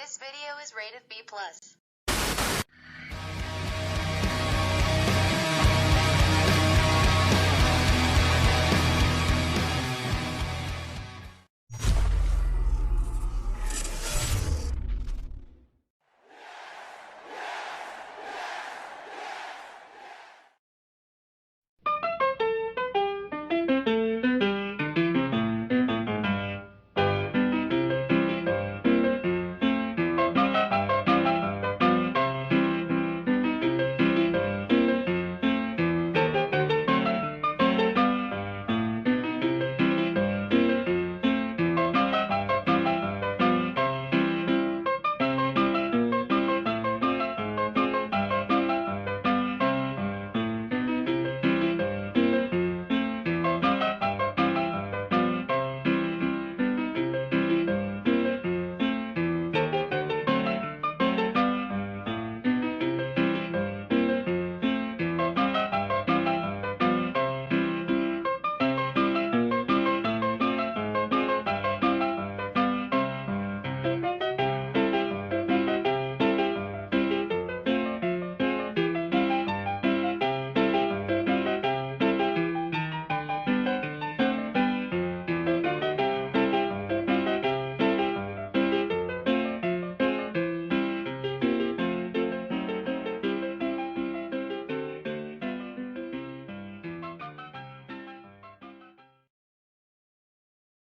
This video is rated B+.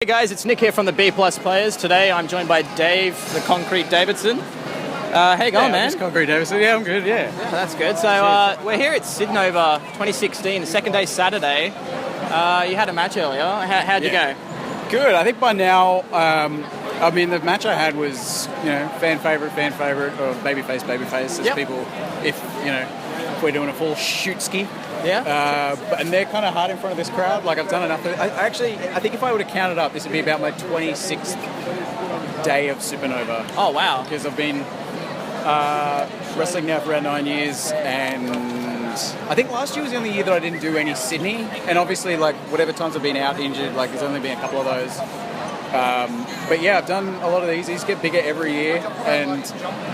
Hey guys, it's Nick here from the B+ Players. Today I'm joined by Dave, the Concrete Davidson. How you going, man? Concrete Davidson. Yeah, I'm good, yeah. That's good. So we're here at Sydnova 2016, the second day Saturday. You had a match earlier. How'd you go? Good. I think by now, I mean, the match I had was, fan favourite, or babyface, as people, if we're doing a full shoot ski. Yeah. And they're kind of hard in front of this crowd. Like, I've done enough. I think if I would have counted up, this would be about my 26th day of Supernova. Oh, wow. Because I've been wrestling now for around 9 years, and I think last year was the only year that I didn't do any Sydney. And obviously, like, whatever times I've been out injured, like, there's only been a couple of those. But yeah, I've done a lot of these. These get bigger every year, and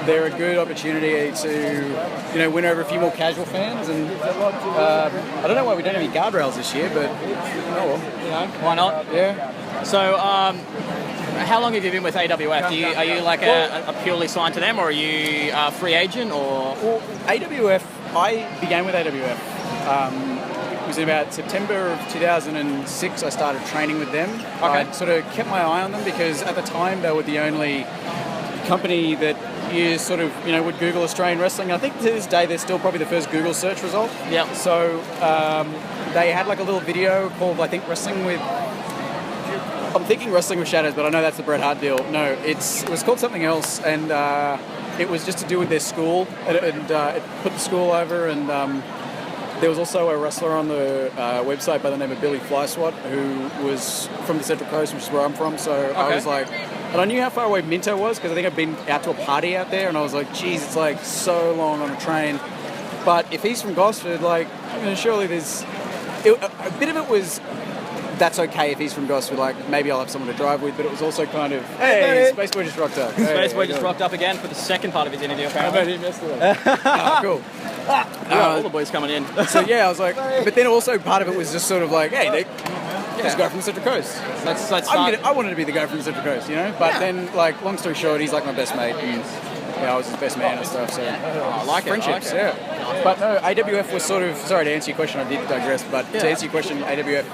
they're a good opportunity to, win over a few more casual fans. And I don't know why we don't have any guardrails this year, but oh well. Why not? Yeah. So, how long have you been with AWF? Are you like a purely signed to them, or are you a free agent, or? Well, AWF. I began with AWF. It was in about September of 2006 I started training with them. Okay. I sort of kept my eye on them because at the time they were the only company that you sort of, would Google Australian wrestling. I think to this day they're still probably the first Google search result. Yeah. So they had like a little video called, I think, I'm thinking Wrestling with Shadows, but I know that's the Bret Hart deal. No, it was called something else, and it was just to do with their school, and it put the school over, and there was also a wrestler on the website by the name of Billy Flyswat, who was from the Central Coast, which is where I'm from. So I was like, and I knew how far away Minto was because I think I'd been out to a party out there, and I was like, geez, it's like so long on a train. But if he's from Gosford, like, surely there's a bit of it was. That's okay if he's from Gosford, like, maybe I'll have someone to drive with, but it was also kind of, hey, Space Boy just rocked up. Space Boy just rocked up again for the second part of his interview, apparently. How about him yesterday? Oh, cool. All the boys coming in. So, yeah, I was like, but then also part of it was just sort of like, hey, this guy from the Central Coast. Let's start. I wanted to be the guy from the Central Coast, But then, like, long story short, he's like my best mate, and I was his best man and stuff, so. I like it. Friendships, yeah. But no, AWF was sort of, sorry to answer your question, I did digress, but to answer your question, AWF,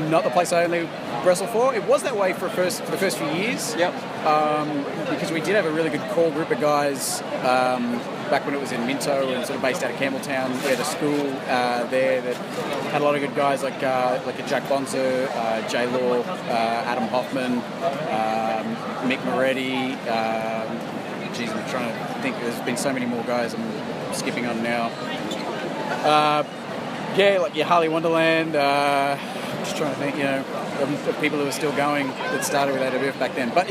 not the place I only wrestle for. It was that way for the first few years. Yep. Because we did have a really good core group of guys back when it was in Minto and sort of based out of Campbelltown. We had a school there that had a lot of good guys like a Jack Bonser, Jay Law, Adam Hoffman, Mick Moretti. Geez, I'm trying to think. There's been so many more guys I'm skipping on now. Like your Harley Wonderland. Just trying to think, of people who are still going that started with AWF back then. But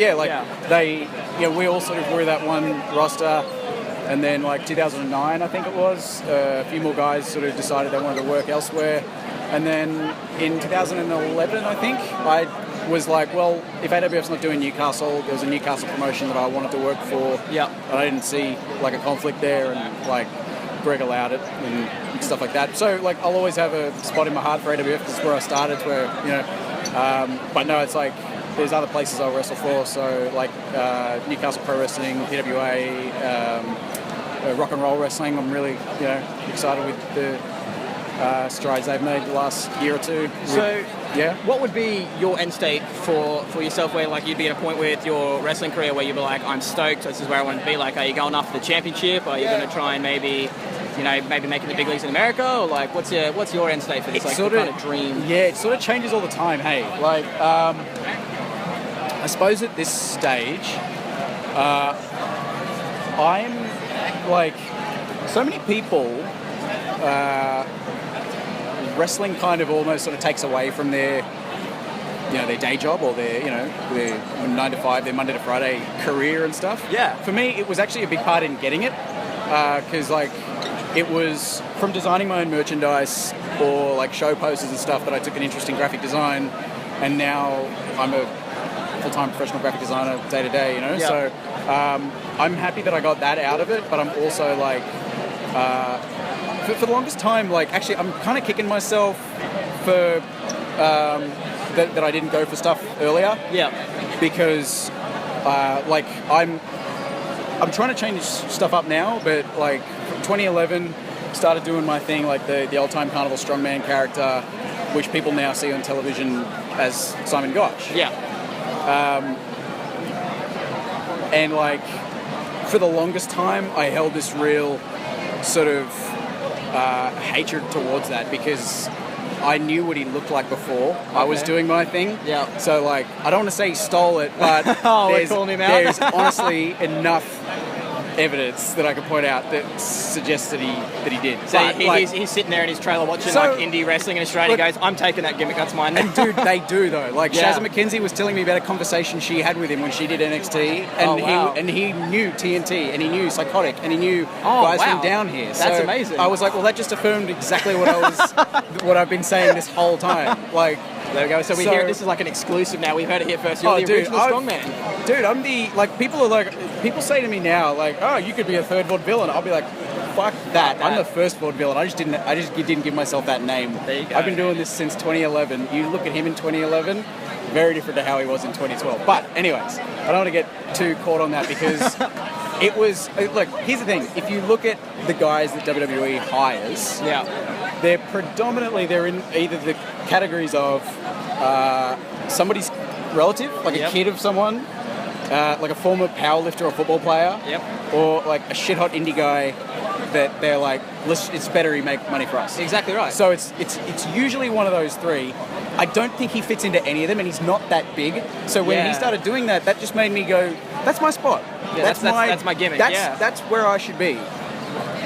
we all sort of were that one roster. And then like 2009, I think it was, a few more guys sort of decided they wanted to work elsewhere. And then in 2011, I think, I was like, well, if AWF's not doing Newcastle, there was a Newcastle promotion that I wanted to work for. Yeah. And I didn't see like a conflict there, and like Greg allowed it and stuff like that. So like I'll always have a spot in my heart for AWF because it's where I started. It's where but no, it's like there's other places I'll wrestle for. So like Newcastle Pro Wrestling, PWA, Rock and Roll Wrestling. I'm really excited with the strides they've made the last year or two. So, what would be your end state for yourself, where like you'd be at a point with your wrestling career where you'd be like, I'm stoked, this is where I want to be? Like, are you going after the championship? Are you going to try and maybe making the big leagues in America? Or like, what's your end state for this? Like, kind of dream? Yeah, it sort of changes all the time. Hey, like, I suppose at this stage, I'm like, so many people. Wrestling kind of almost sort of takes away from their day job or their 9 to 5, their Monday to Friday career and stuff. Yeah. For me, it was actually a big part in getting it because like it was from designing my own merchandise or like show posters and stuff that I took an interest in graphic design, and now I'm a full-time professional graphic designer day to day. Yeah. So I'm happy that I got that out of it, but I'm also like. For the longest time, like, actually, I'm kind of kicking myself for that I didn't go for stuff earlier. Yeah. Because, like, I'm trying to change stuff up now, but, like, from 2011, started doing my thing, like the old-time Carnival Strongman character, which people now see on television as Simon Gotch. Yeah. And, like, for the longest time, I held this real sort of hatred towards that because I knew what he looked like before I was doing my thing. Yeah. So like, I don't want to say he stole it, but we're calling him out. There's honestly enough evidence that I could point out that suggests that he did. So But, like, he's sitting there in his trailer watching like indie wrestling in Australia. He goes, I'm taking that gimmick, that's mine. and dude, they do though. Like Yeah. Shazza McKenzie was telling me about a conversation she had with him when she did NXT, and he knew TNT, and he knew Psychotic, and he knew guys from down here. That's So amazing. I was like, well, that just affirmed exactly what what I've been saying this whole time. Like, There we go. So we hear this is like an exclusive now. We've heard it here first. You're the original strongman. Dude, I'm the, like, people say to me now, like, oh, you could be a third vaudevillain. I'll be like, fuck that. I'm the first vaudevillain. I just didn't give myself that name. There you go. I've been doing this since 2011. You look at him in 2011, very different to how he was in 2012. But anyways, I don't want to get too caught on that because it was, look, here's the thing. If you look at the guys that WWE hires, they're in either the categories of somebody's relative, like a kid of someone, like a former powerlifter or football player, or like a shit hot indie guy that they're like, it's better he make money for us. Exactly right. So it's usually one of those three. I don't think he fits into any of them, and he's not that big. So when he started doing that, that just made me go, that's my spot. Yeah, that's my gimmick. That's where I should be.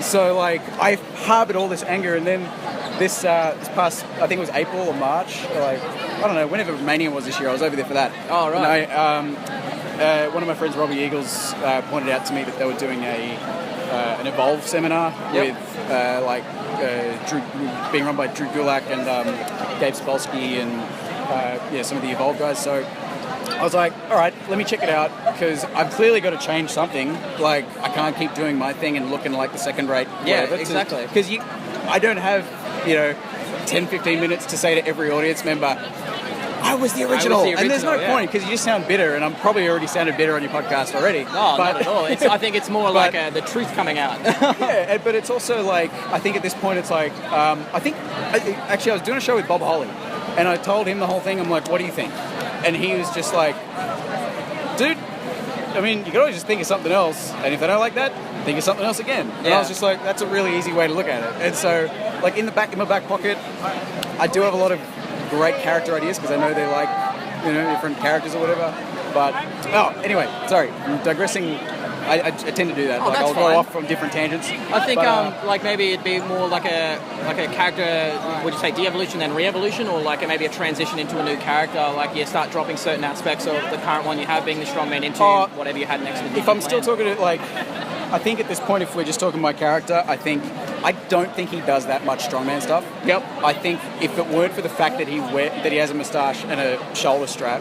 So like I harbored all this anger, and then this past, I think it was April or March, or like, I don't know, whenever Mania was this year, I was over there for that. Oh, right. And one of my friends, Robbie Eagles, pointed out to me that they were doing an Evolve seminar with Drew, being run by Drew Gulak and Gabe Sapolsky and some of the Evolve guys. So I was like, all right, let me check it out because I've clearly got to change something. Like, I can't keep doing my thing and looking like the second-rate. Yeah, exactly. Because I don't have 10, 15 minutes to say to every audience member, I was the original. And there's no point because you just sound bitter, and I'm probably already sounded bitter on your podcast already. No, not at all. I think it's more like the truth coming out. Yeah, but it's also like, I think at this point it's like, actually I was doing a show with Bob Holly, and I told him the whole thing. I'm like, what do you think? And he was just like, dude, I mean, you can always just think of something else, and if they don't like that, think of something else again. And I was just like, that's a really easy way to look at it. And so, like, in my back pocket, I do have a lot of great character ideas because I know they like, different characters or whatever. But, anyway, sorry, I'm digressing. I tend to do that. I'll go off on different tangents. I think like maybe it'd be more like a character. Would you say de-evolution then re-evolution, or like maybe a transition into a new character? Like you start dropping certain aspects of the current one you have, being the strongman, into whatever you had next. If I'm still talking to, like, I think at this point, if we're just talking my character, I think I don't think he does that much strongman stuff. Yep. I think if it weren't for the fact that he has a moustache and a shoulder strap,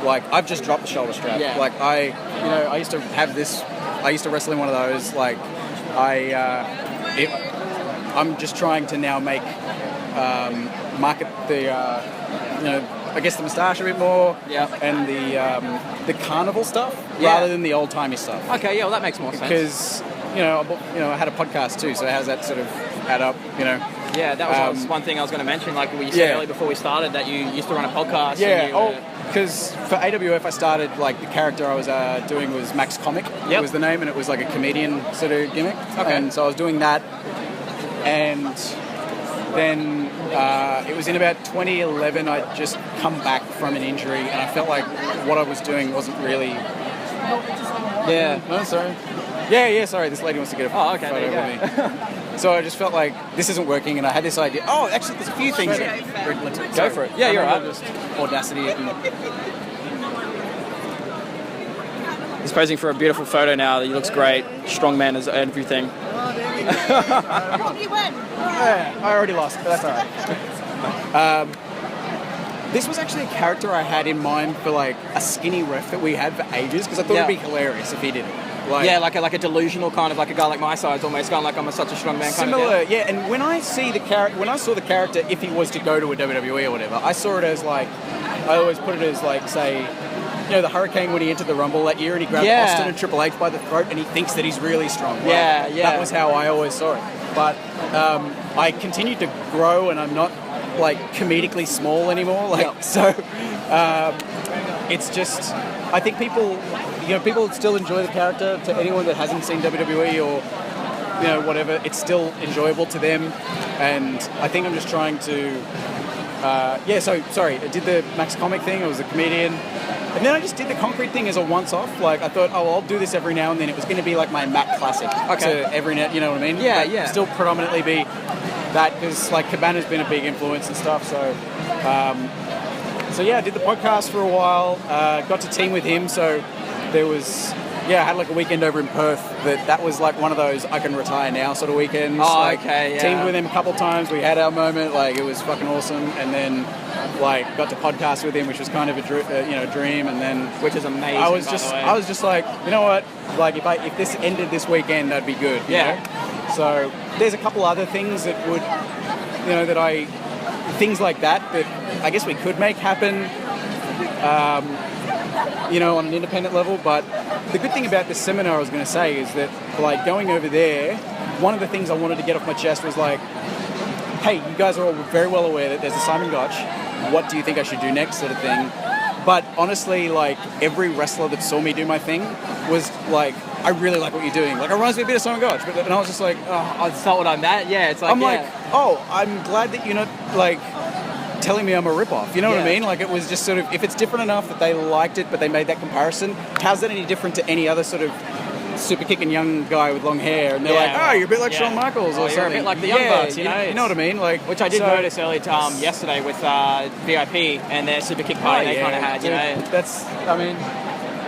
like I've just dropped the shoulder strap. Yeah. Like I used to have this. I used to wrestle in one of those. Like I'm just trying to now market the I guess the moustache a bit more. Yeah. And the carnival stuff rather than the old timey stuff. Okay. Yeah. Well, that makes more sense. Because I had a podcast too, so how does that sort of add up? Yeah, that was one thing I was going to mention. Like you said earlier before we started, that you used to run a podcast. Yeah. Because for AWF, I started like the character I was doing was Max Comic. Yep. Was the name, and it was like a comedian sort of gimmick. Okay. And so I was doing that, and then it was in about 2011. I'd just come back from an injury, and I felt like what I was doing wasn't really. Yeah. No, sorry. Yeah, sorry, this lady wants to get a photo with me. So I just felt like this isn't working, and I had this idea. Oh, actually, there's a few things. Go for it. Yeah, you're right. Just Audacity. He's posing for a beautiful photo now. He looks great. Strongman is everything. Yeah, I already lost, but that's all right. This was actually a character I had in mind for like a skinny ref that we had for ages, because I thought it'd be hilarious if he did it. Like a delusional kind of like a guy like my size, almost going like I'm such a strong man kind of similar, yeah. And when I saw the character, if he was to go to a WWE or whatever, I saw it as like, I always put it as like, say, the Hurricane when he entered the Rumble that year and he grabbed Austin and Triple H by the throat and he thinks that he's really strong. Yeah. That was how I always saw it. But I continued to grow and I'm not like comedically small anymore. So it's just, I think people still enjoy the character. To anyone that hasn't seen WWE or whatever, it's still enjoyable to them. And I think I'm just trying to I did the Max Comic thing. I was a comedian, and then I just did the concrete thing as a once-off. Like I thought, I'll do this every now and then. It was going to be like my Mac classic. Okay. So every now, you know what I mean? Yeah. Still predominantly be that, because like Cabana's been a big influence and stuff. So I did the podcast for a while. Got to team with him. So there was. Yeah, I had like a weekend over in Perth that was like one of those I can retire now sort of weekends. Oh, okay, yeah. Teamed with him a couple of times. We had our moment. Like it was fucking awesome. And then like got to podcast with him, which was kind of a dream. And then which is amazing. I was just like, you know what? Like if this ended this weekend, that'd be good. You know? So there's a couple other things that would, things like that I guess we could make happen. On an independent level. But the good thing about this seminar I was going to say is that, like, going over there, one of the things I wanted to get off my chest was like, hey, you guys are all very well aware that there's a Simon Gotch. What do you think I should do next, sort of thing. But honestly, like, every wrestler that saw me do my thing was like, I really like what you're doing. Like, it reminds me a bit of Simon Gotch. And I was just like, oh, that's not what I'm at. Yeah, it's like, I'm glad that you're not, like, telling me I'm a rip-off, you know what I mean? Like, it was just sort of, if it's different enough that they liked it but they made that comparison, how's that any different to any other sort of super kicking young guy with long hair? And they're like, oh, you're a bit like Shawn Michaels or something. You're a bit like the Young Bucks, you know what I mean? Like, which I did notice earlier yesterday with VIP and their super kick party they kind of had, That's,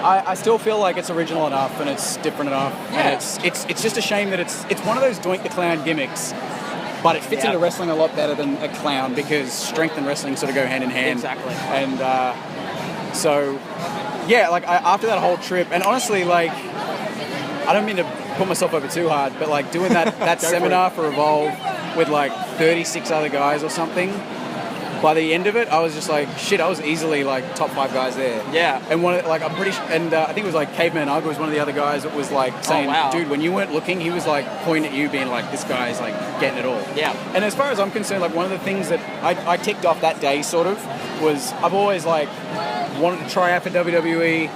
I still feel like it's original enough and it's different enough. Yeah. And it's just a shame that it's one of those Doink the Clown gimmicks. But it fits into wrestling a lot better than a clown, because strength and wrestling sort of go hand in hand. Exactly. And after that whole trip, and honestly, like, I don't mean to put myself over too hard, but like doing that seminar for Evolve with like 36 other guys or something, by the end of it, I was just like, shit, I was easily like top 5 guys there. Yeah. And I think it was like Caveman Ugg was one of the other guys that was like saying, dude, when you weren't looking, he was like pointing at you being like, this guy's like getting it all. Yeah. And as far as I'm concerned, like one of the things that I ticked off that day sort of was I've always like wanted to try out for WWE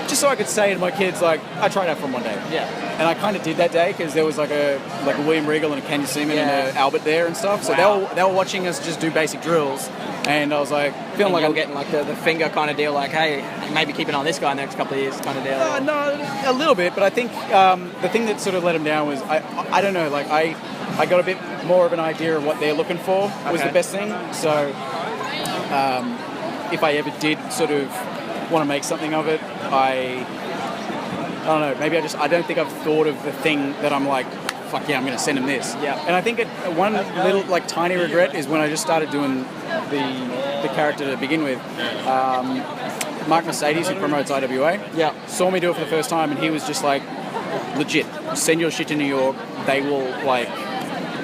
just so I could say to my kids, like, I tried out for them one day. Yeah. And I kind of did that day because there was like a William Regal and a Ken Seaman and an Albert there and stuff. So they were watching us just do basic drills. And I was like, feeling like I'm getting like the finger kind of deal, like, hey, maybe keep an eye on this guy in the next couple of years kind of deal. No, a little bit. But I think the thing that sort of let him down was, I don't know, like I got a bit more of an idea of what they're looking for was the best thing. So if I ever did sort of want to make something of it, I don't know, maybe I don't think I've thought of the thing that I'm like fuck yeah, I'm going to send him this. Yeah. And I think one little, like, tiny regret is when I just started doing the character to begin with. Mark Mercedes, who promotes IWA, saw me do it for the first time, and he was just like, legit, send your shit to New York, they will, like,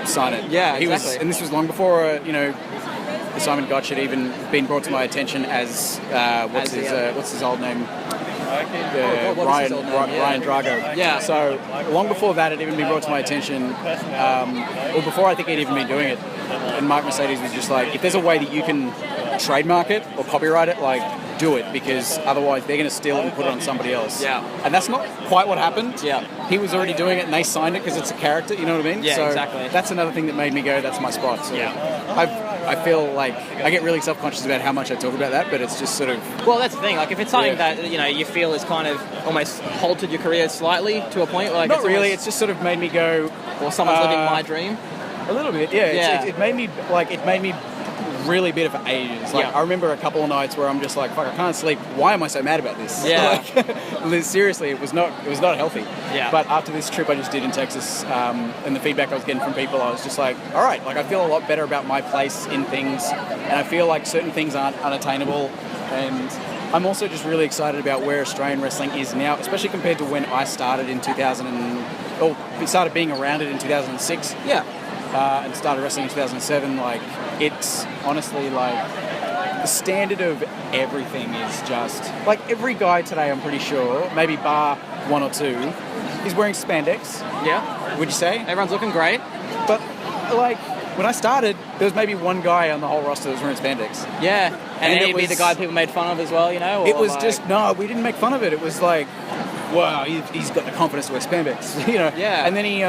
sign it. Yeah, exactly. And this was long before, the Simon Gotch had even been brought to my attention as, what's his old name? Ryan Drago. Yeah. So long before that had even been brought to my attention, or before I think he'd even been doing it, and Mark Mercedes was just like, if there's a way that you can trademark it or copyright it, like, do it, because otherwise they're going to steal it and put it on somebody else. Yeah. And that's not quite what happened. Yeah. He was already doing it and they signed it because it's a character, you know what I mean? Yeah, so exactly. That's another thing that made me go, that's my spot. So Yeah. I feel like I get really self-conscious about how much I talk about that, but it's just sort of... Well, that's the thing. Like, if it's something that, you feel has kind of almost halted your career slightly to a point, like... Not really, it's just sort of made me go... Or someone's living my dream. A little bit, yeah. It made me really bitter for ages. Like, I remember a couple of nights where I'm just like, fuck, I can't sleep. Why am I so mad about this? Yeah. Like, seriously, it was not healthy. Yeah. But after this trip I just did in Texas, and the feedback I was getting from people, I was just like, all right, like, I feel a lot better about my place in things, and I feel like certain things aren't unattainable, and I'm also just really excited about where Australian wrestling is now, especially compared to when I started in started being around it in 2006. Yeah. And started wrestling in 2007, like, it's honestly, like, the standard of everything is just... Like, every guy today, I'm pretty sure, maybe bar one or two, is wearing spandex. Yeah. Would you say? Everyone's looking great. But, like, when I started, there was maybe one guy on the whole roster that was wearing spandex. Yeah. And he'd be the guy people made fun of as well, Or it was like... No, we didn't make fun of it. It was like, wow, he's got the confidence to wear spandex, Yeah. And then he,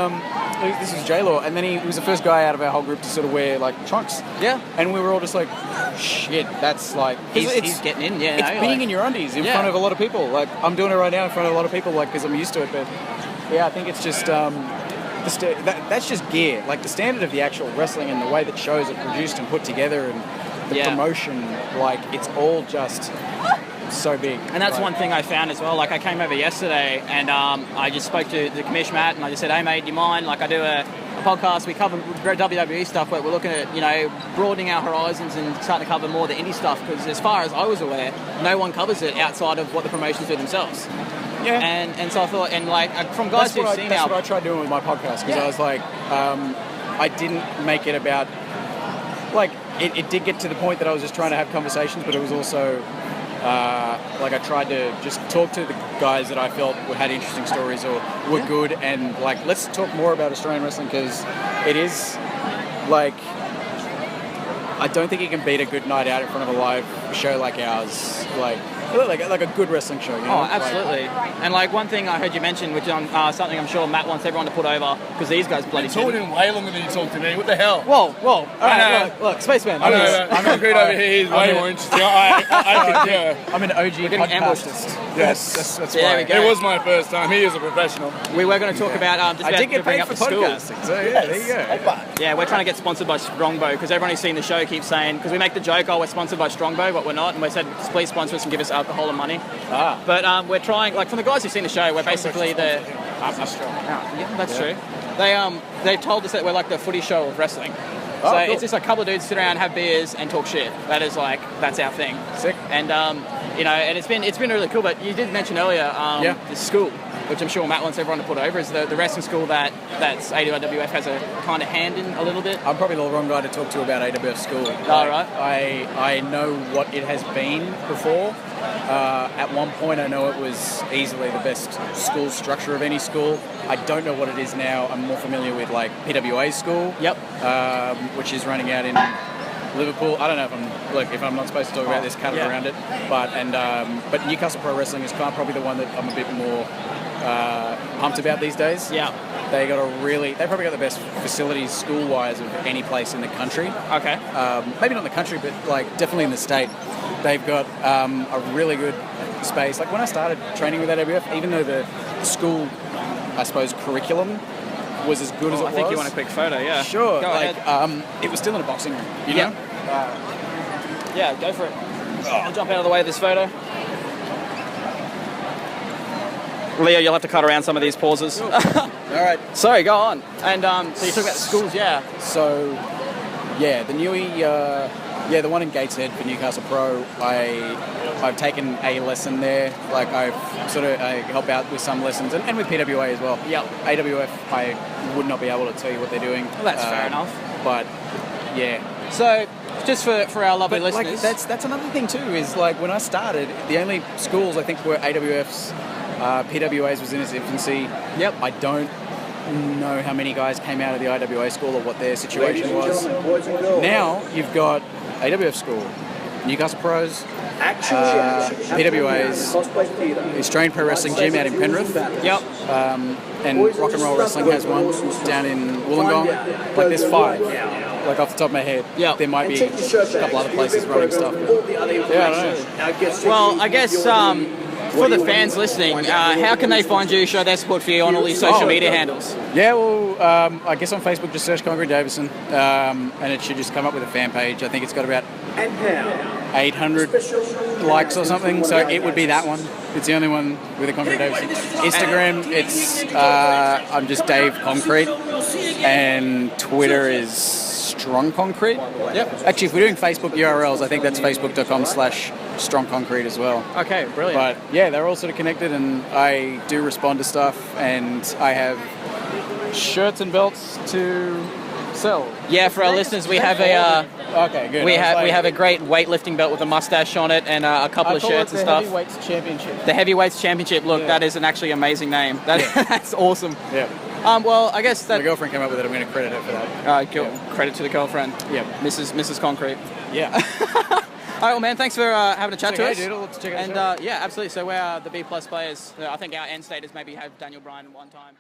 this is J-Law, and then he was the first guy out of our whole group to sort of wear, like, trunks. Yeah. And we were all just like, shit, that's like... He's getting in, yeah. It's being in your undies in front of a lot of people. Like, I'm doing it right now in front of a lot of people, like, because I'm used to it, but yeah, I think it's just... that's just gear. Like, the standard of the actual wrestling and the way that shows are produced and put together and the promotion, like, it's all just... so big. And that's one thing I found as well. Like, I came over yesterday and I just spoke to the commission, Matt, and I just said, hey, mate, do you mind? Like, I do a podcast. We cover WWE stuff, but we're looking at, broadening our horizons and starting to cover more of the indie stuff, because as far as I was aware, no one covers it outside of what the promotions do themselves. Yeah. And so I thought, and like, from guys who've seen That's what I tried doing with my podcast, because I was like, I didn't make it about... Like, it did get to the point that I was just trying to have conversations, but it was also... like, I tried to just talk to the guys that I felt had interesting stories or were good, and like, let's talk more about Australian wrestling, because it is like, I don't think you can beat a good night out in front of a live show like ours, like a good wrestling show, Oh, absolutely. And like, one thing I heard you mention, which is something I'm sure Matt wants everyone to put over, because these guys bloody You're talking way longer than you talked to me. What the hell? Whoa. All right, look, Spaceman. I know. I'm concrete over here. He's way more interesting. I concur. I'm an OG podcastist. Yes, that's there we go. It was my first time. He is a professional. We were going to talk about just I about did get to bring paid up for the school. podcasting, so yeah, there you go. Yeah, we're trying to get sponsored by Strongbow, because everyone who's seen the show keeps saying, because we make the joke, we're sponsored by Strongbow, but we're not, and we said, please sponsor us and give us alcohol and money. But we're trying, like, from the guys who've seen the show, we're basically the... Yeah, that's true. They've told us that we're like the footy show of wrestling. So it's just like a couple of dudes sit around, have beers, and talk shit. That is like, that's our thing. Sick. And and it's been really cool. But you did mention earlier the school, which I'm sure Matt wants everyone to put over, is the wrestling school that's AWF has a kind of hand in a little bit. I'm probably the wrong guy to talk to about AWF school. Right. I know what it has been before. At one point, I know it was easily the best school structure of any school. I don't know what it is now. I'm more familiar with like PWA school. Yep. Which is running out in Liverpool. I don't know if I'm not supposed to talk about this, cut it around it. But Newcastle Pro Wrestling is probably the one that I'm a bit more pumped about these days. Yeah. They probably got the best facilities school-wise of any place in the country. Okay. Maybe not in the country, but like definitely in the state. They've got a really good space. Like when I started training with AWF, even though the school, I suppose, curriculum was as good as it was. I think you want a quick photo, yeah. Sure. Go ahead. It was still in a boxing room, you know? Yeah, go for it. I'll jump out of the way of this photo. Leo, you'll have to cut around some of these pauses. All right. Sorry, go on. And so you talk about the schools, yeah. So, yeah, the Newey, the one in Gateshead for Newcastle Pro, I've taken a lesson there. Like I help out with some lessons and with PWA as well. Yep. AWF, I would not be able to tell you what they're doing. Well, that's fair enough. But yeah. So just for our lovely listeners, like, that's another thing too. Is like when I started, the only schools I think were AWFs, PWAs was in its infancy. Yep. I don't know how many guys came out of the IWA school or what their situation was. Now you've got AWF school, Newcastle Pros, PWAs, Australian Pro Wrestling Gym out in Penrith. Yep. And Rock and Roll Wrestling has one down in Wollongong. Like there's 5. Like off the top of my head. Yep. There might be a couple other places running stuff. Yeah, I don't know. Well, I guess for the fans listening, how can they find you, show their support for you on all these social media handles? Yeah, well, I guess on Facebook just search Concrete Davidson, and it should just come up with a fan page. I think it's got about 800 likes or something, so it would be that one. It's the only one with a Concrete Davidson. Instagram, it's I'm just Dave Concrete, and Twitter is Strong Concrete. Yep. Actually, if we're doing Facebook URLs, I think that's facebook.com/Strong Concrete as well. Okay, brilliant. But yeah, they're all sort of connected, and I do respond to stuff, and I have shirts and belts to sell. Yeah, for our listeners, we have a okay, good. we have a great weightlifting belt with a mustache on it, and a couple of shirts and stuff. The Heavyweights Championship. The Heavyweights Championship. Look, Yeah. that is an actually amazing name. That's awesome. Yeah. Well, I guess that. My girlfriend came up with it. I'm going to credit her for that. Credit to the girlfriend. Yeah. Mrs. Concrete. Yeah. All right, well, man, thanks for having a chat to us. Dude, let's check out the And show. yeah, absolutely. So we're the B+ players. I think our end state is maybe have Daniel Bryan one time.